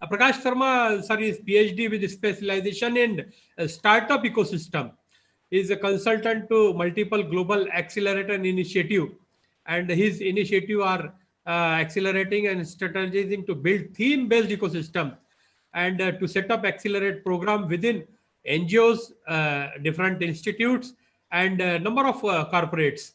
Prakash Sharma, sir, is PhD with specialization in startup ecosystem. He is a consultant to multiple global accelerator initiative, and his initiative are accelerating and strategizing to build theme-based ecosystem and to set up accelerate program within NGOs, different institutes, and number of corporates.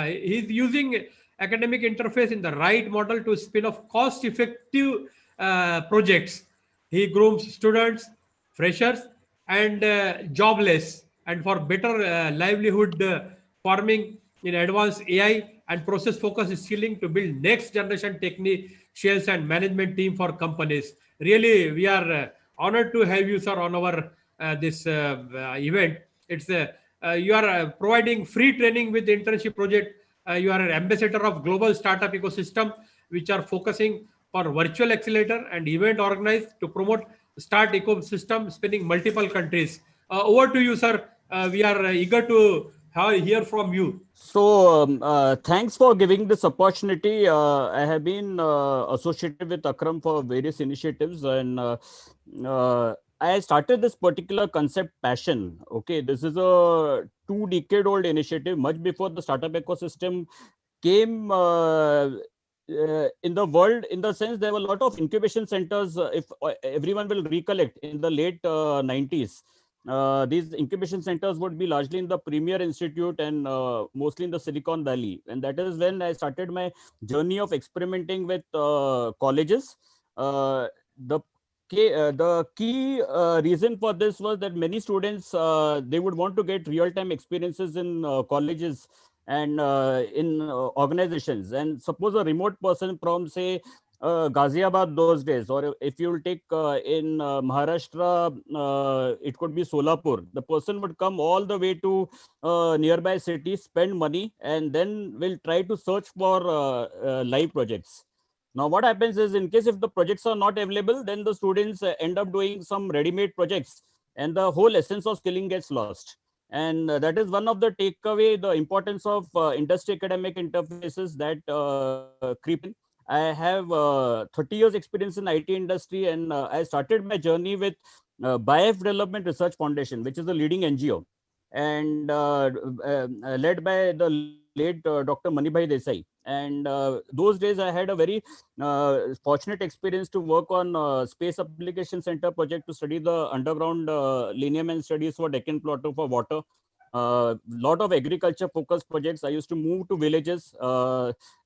He's using academic interface in the right model to spin off cost-effective projects. He grooms students, freshers, and jobless, and for better livelihood farming in advanced AI and process focused skilling to build next generation technicians and management team for companies. Really, we are honored to have you, sir, on our this event. It's you are providing free training with internship project. You are an ambassador of global startup ecosystem, which are focusing for virtual accelerator and event organized to promote start ecosystem spanning multiple countries. Over to you, sir. We are eager to hear from you. So, thanks for giving this opportunity. I have been associated with Akram for various initiatives, and I started this particular concept passion. Okay, this is a 2-decade-old initiative, much before the startup ecosystem came in the world. In the sense, there were a lot of incubation centers. If everyone will recollect, in the late 90s. These incubation centers would be largely in the Premier Institute and mostly in the Silicon Valley. And that is when I started my journey of experimenting with colleges. The key reason for this was that many students, they would want to get real-time experiences in colleges and in organizations. And suppose a remote person from, say, Ghaziabad those days, or if you will take in Maharashtra, it could be Solapur. The person would come all the way to nearby city, spend money, and then will try to search for live projects. Now, what happens is, in case if the projects are not available, then the students end up doing some ready-made projects, and the whole essence of skilling gets lost. And that is one of the takeaway, the importance of industry academic interfaces that creep in. I have 30 years experience in IT industry, and I started my journey with BIF Development Research Foundation, which is a leading NGO, and led by the late Dr. Manibhai Desai. And those days I had a very fortunate experience to work on Space Application Center project to study the underground lineament studies for Deccan Plateau for water. Lot of agriculture focused projects. I used to move to villages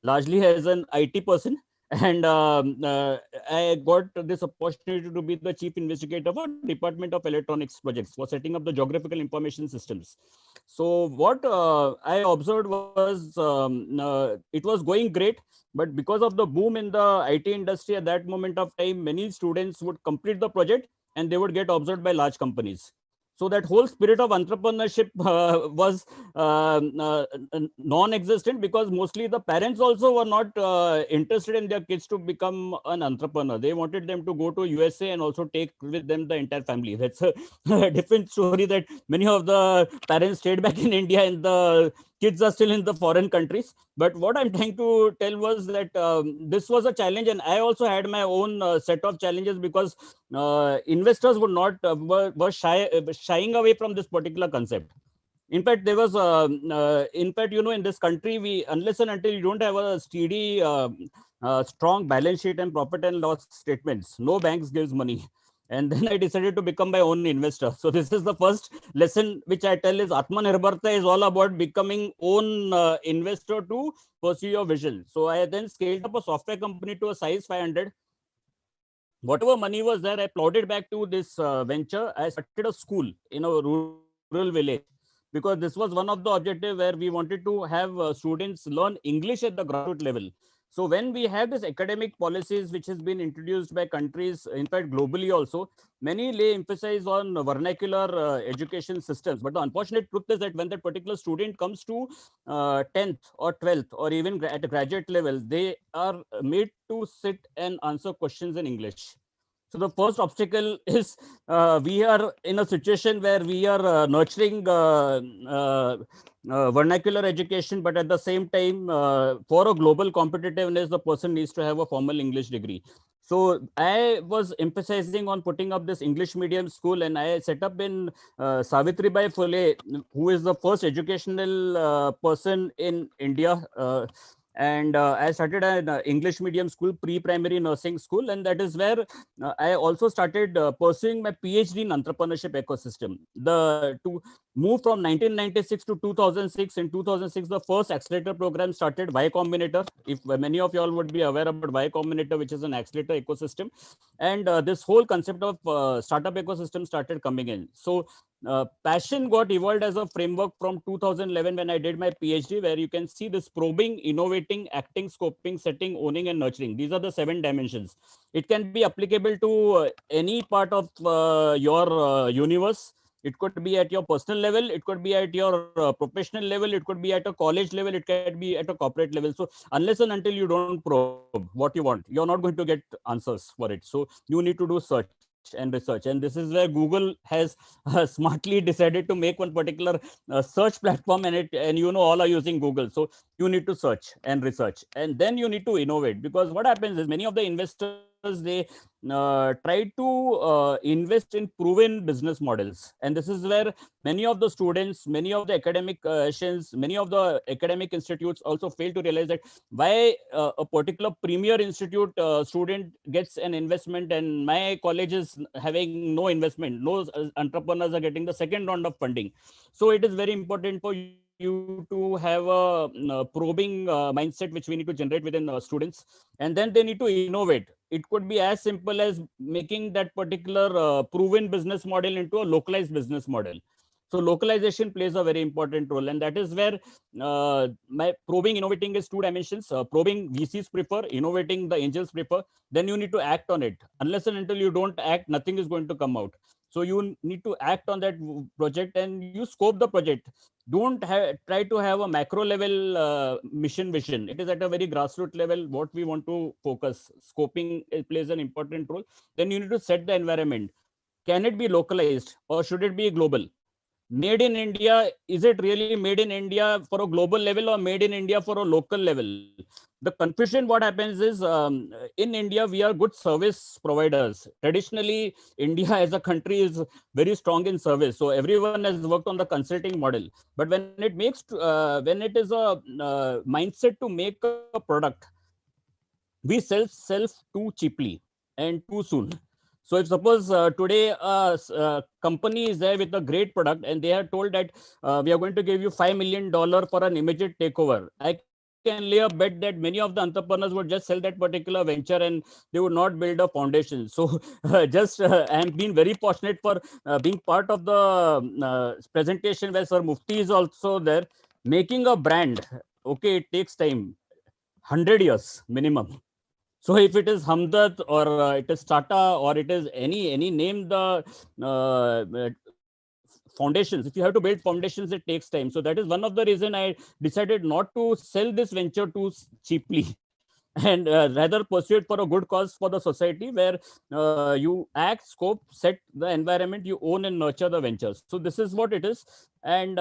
largely as an IT person, and I got this opportunity to be the chief investigator for Department of Electronics projects for setting up the geographical information systems. So what I observed was it was going great, but because of the boom in the IT industry at that moment of time, many students would complete the project and they would get absorbed by large companies. So that whole spirit of entrepreneurship was non-existent, because mostly the parents also were not interested in their kids to become an entrepreneur. They wanted them to go to USA and also take with them the entire family. That's a different story, that many of the parents stayed back in India and the kids are still in the foreign countries. But what I'm trying to tell was that this was a challenge, and I also had my own set of challenges, because investors would not were shying away from this particular concept. In fact, there was in fact, in this country, we, unless and until you don't have a steady strong balance sheet and profit and loss statements, no banks gives money. And then I decided to become my own investor. So this is the first lesson which I tell is Atmanirbharta is all about becoming own investor to pursue your vision. So I then scaled up a software company to a size 500. Whatever money was there, I plowed it back to this venture. I started a school in a rural village, because this was one of the objectives where we wanted to have students learn English at the grassroots level. So when we have this academic policies which has been introduced by countries, in fact globally also, many lay emphasis on vernacular education systems. But the unfortunate truth is that when that particular student comes to 10th or 12th or even at a graduate level, they are made to sit and answer questions in English. So the first obstacle is we are in a situation where we are nurturing vernacular education, but at the same time, for a global competitiveness, the person needs to have a formal English degree. So I was emphasizing on putting up this English medium school, and I set up in Savitribai Phule, who is the first educational person in India. And I started an English medium school, pre-primary nursing school, and that is where I also started pursuing my PhD in entrepreneurship ecosystem. The to move from 1996 to 2006. In 2006, the first accelerator program started, Y Combinator. If many of you all would be aware about Y Combinator, which is an accelerator ecosystem, and this whole concept of startup ecosystem started coming in. So passion got evolved as a framework from 2011 when I did my PhD, where you can see this probing, innovating, acting, scoping, setting, owning, and nurturing. These are the 7 dimensions. It can be applicable to any part of your universe. It could be at your personal level, it could be at your professional level, it could be at a college level, it can be at a corporate level. So unless and until you don't probe what you want, you're not going to get answers for it. So you need to do search and research, and this is where Google has smartly decided to make one particular search platform, and you know all are using Google. So you need to search and research, and then you need to innovate, because what happens is many of the investors, they try to invest in proven business models, and this is where many of the students, many of the academic many of the academic institutes also fail to realize that why a particular premier institute student gets an investment and my college is having no investment. No entrepreneurs are getting the second round of funding. So it is very important for you to have a probing mindset, which we need to generate within students, and then they need to innovate. It could be as simple as making that particular proven business model into a localized business model. So localization plays a very important role, and that is where my probing, innovating is 2 dimensions. Probing, VCs prefer; innovating, the angels prefer. Then you need to act on it. Unless and until you don't act, nothing is going to come out. So you need to act on that project, and you scope the project. Don't try to have a macro level mission vision. It is at a very grassroots level what we want to focus. Scoping plays an important role. Then you need to set the environment. Can it be localized or should it be global? Made in India, is it really made in India for a global level or made in India for a local level? The confusion, what happens is in India, we are good service providers. Traditionally, India as a country is very strong in service. So everyone has worked on the consulting model. But when it is a mindset to make a product, we sell self too cheaply and too soon. So if suppose today a company is there with a great product and they are told that we are going to give you $5 million for an immediate takeover, I can lay a bet that many of the entrepreneurs would just sell that particular venture and they would not build a foundation. So just I am being very fortunate for being part of the presentation where Sir Mufti is also there. Making a brand, okay, it takes time, 100 years minimum. So if it is Hamdard or it is Tata or it is any name, the foundations, if you have to build foundations, it takes time. So that is one of the reason I decided not to sell this venture too cheaply and rather pursue it for a good cause for the society, where you act, scope, set the environment, you own and nurture the ventures. So this is what it is. And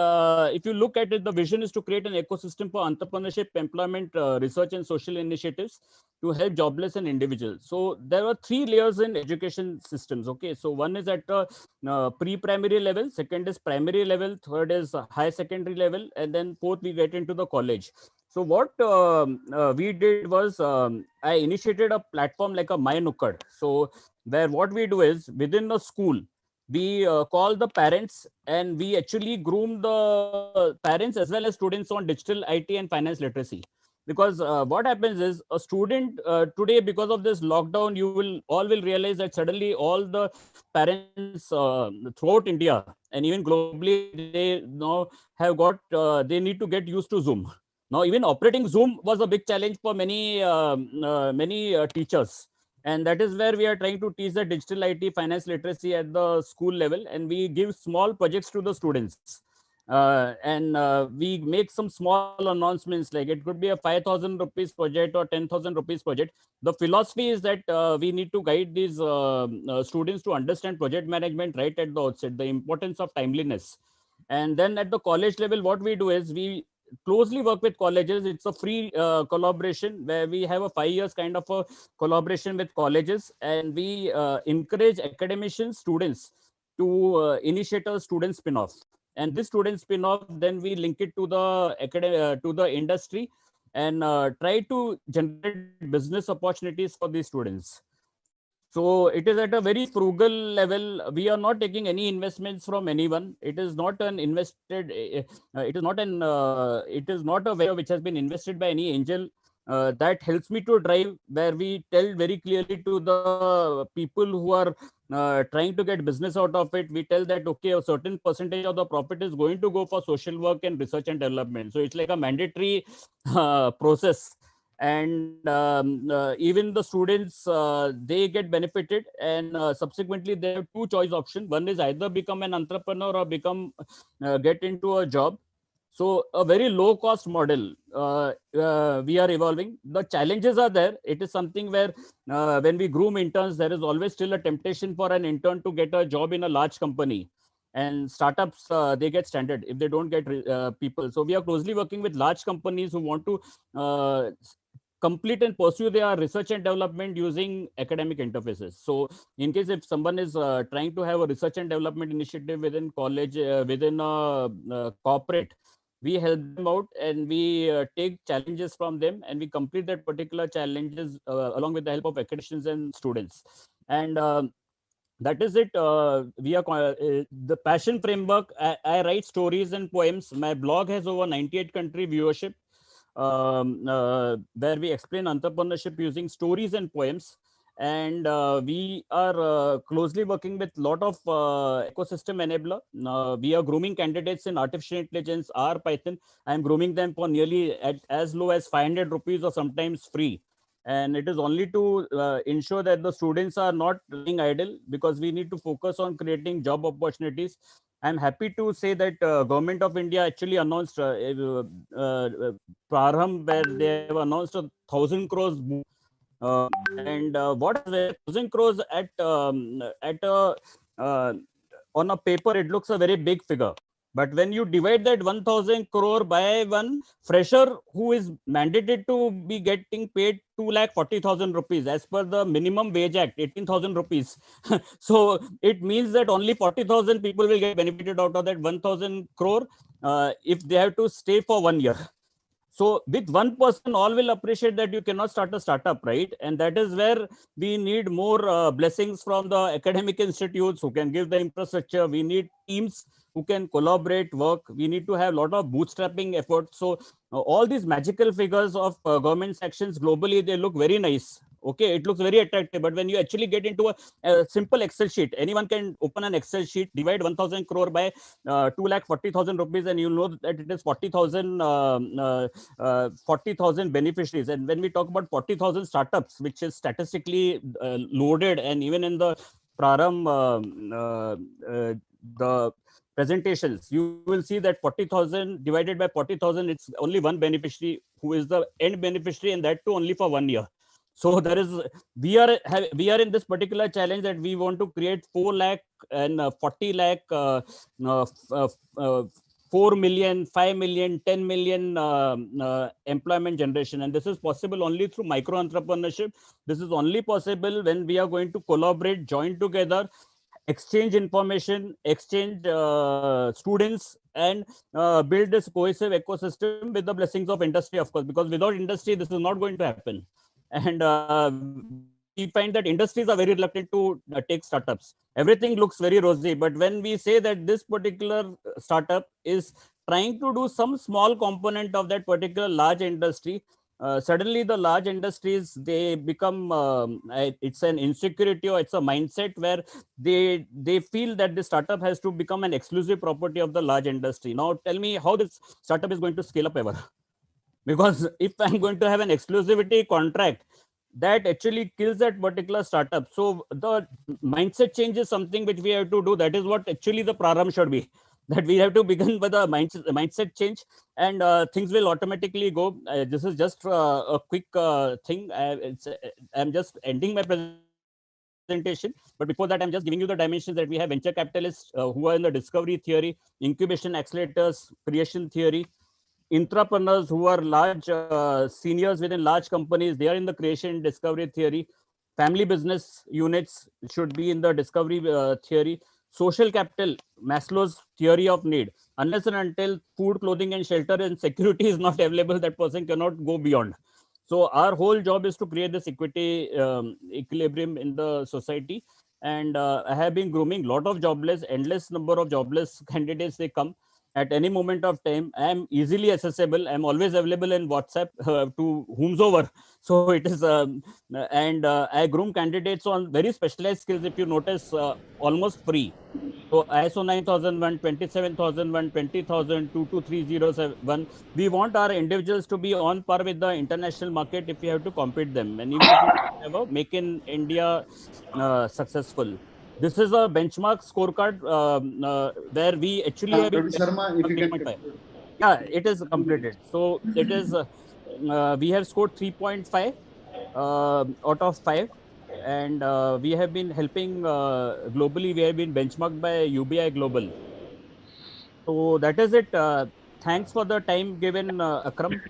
if you look at it, the vision is to create an ecosystem for entrepreneurship, employment, research and social initiatives to help jobless and individuals. So there are 3 layers in education systems. Okay, so one is at the pre-primary level, second is primary level, third is high secondary level, and then fourth we get into the college. So what we did was I initiated a platform like a MyNukkad. So where what we do is within the school, we call the parents and we actually groom the parents as well as students on digital IT and finance literacy. Because what happens is a student today, because of this lockdown, you will all will realize that suddenly all the parents throughout India and even globally, they now have got they need to get used to Zoom. Now, even operating Zoom was a big challenge for many teachers. And that is where we are trying to teach the digital IT finance literacy at the school level. And we give small projects to the students. And we make some small announcements, like it could be a 5,000 rupees project or 10,000 rupees project. The philosophy is that we need to guide these students to understand project management right at the outset, the importance of timeliness. And then at the college level, what we do is we closely work with colleges. It's a free collaboration where we have a 5 years kind of a collaboration with colleges, and we encourage academicians, students to initiate a student spin-off. And this student spin-off, then we link it to the to the industry, and try to generate business opportunities for these students. So it is at a very frugal level. We are not taking any investments from anyone. It is not an invested. It is not an. It is not a venture which has been invested by any angel. That helps me to drive, where we tell very clearly to the people who are trying to get business out of it. We tell that okay, a certain percentage of the profit is going to go for social work and research and development. So it's like a mandatory process, and even the students, they get benefited, and subsequently they have two choice option. One is either become an entrepreneur or become get into a job. So a very low cost model we are evolving. The challenges are there. It is something where when we groom interns, there is always still a temptation for an intern to get a job in a large company, and startups, they get standard if they don't get people. So we are closely working with large companies who want to complete and pursue their research and development using academic interfaces. So in case if someone is trying to have a research and development initiative within college, within a corporate, we help them out, and we take challenges from them, and we complete that particular challenges along with the help of academicians and students. And that is it. We are the passion framework. I write stories and poems. My blog has over 98 country viewership, where we explain entrepreneurship using stories and poems. And we are closely working with a lot of ecosystem enabler. We are grooming candidates in artificial intelligence, R, Python. I'm grooming them for nearly at as low as 500 rupees or sometimes free. And it is only to ensure that the students are not lying idle, because we need to focus on creating job opportunities. I'm happy to say that government of India actually announced Prarambh, where they have announced 1,000 crores. And what is 1,000 crores at uh, on a paper, it looks a very big figure. But when you divide that 1,000 crore by one fresher who is mandated to be getting paid 2,40,000 rupees as per the minimum wage act, 18,000 rupees. So it means that only 40,000 people will get benefited out of that 1,000 crore if they have to stay for 1 year. So with one person, all will appreciate that you cannot start a startup, right? And that is where we need more blessings from the academic institutes who can give the infrastructure. We need teams who can collaborate, work. We need to have a lot of bootstrapping efforts. So all these magical figures of government sections globally, they look very nice. Okay, it looks very attractive, but when you actually get into a simple Excel sheet, anyone can open an Excel sheet, divide 1,000 crore by 2,40,000 rupees, and you know that it is 40,000 40,000 beneficiaries. And when we talk about 40,000 startups, which is statistically loaded, and even in the Prarambh, the presentations, you will see that 40,000 divided by 40,000, it's only one beneficiary who is the end beneficiary, and that too only for 1 year. So there is, we are in this particular challenge that we want to create 4 lakh and 40 lakh 4 million, 5 million, 10 million employment generation. And this is possible only through micro entrepreneurship. This is only possible when we are going to collaborate, join together, exchange information, exchange students, and build this cohesive ecosystem with the blessings of industry, of course, because without industry, this is not going to happen. And we find that industries are very reluctant to take startups. Everything looks very rosy, but when we say that this particular startup is trying to do some small component of that particular large industry, suddenly the large industries, they become it's an insecurity, or it's a mindset where they feel that the startup has to become an exclusive property of the large industry. Now tell me how this startup is going to scale up ever. Because if I'm going to have an exclusivity contract, that actually kills that particular startup. So the mindset change is something which we have to do. That is what actually the Prarambh should be. That we have to begin with a mindset change, and things will automatically go. This is just a quick thing. I'm just ending my presentation. But before that, I'm just giving you the dimensions that we have venture capitalists who are in the discovery theory, incubation accelerators, creation theory, entrepreneurs who are large seniors within large companies. They are in the creation discovery theory. Family business units should be in the discovery theory. Social capital, Maslow's theory of need. Unless and until food, clothing, and shelter and security is not available, that person cannot go beyond. So our whole job is to create this equity equilibrium in the society. And I have been grooming lot of jobless, endless number of jobless candidates. They come at any moment of time. I am easily accessible. I am always available in WhatsApp to whomsoever. So it is, and I groom candidates on very specialized skills. If you notice, almost free. So ISO 9001, 27001, 20000, 22307. We want our individuals to be on par with the international market if we have to compete them. And even if we have a make in India successful. This is a benchmark scorecard where we actually have Dr. Sharma, if you can. 3.5. Yeah, it is completed. So it is, we have scored 3.5 out of 5. And we have been helping globally. We have been benchmarked by UBI Global. So that is it. Thanks for the time given, Akram.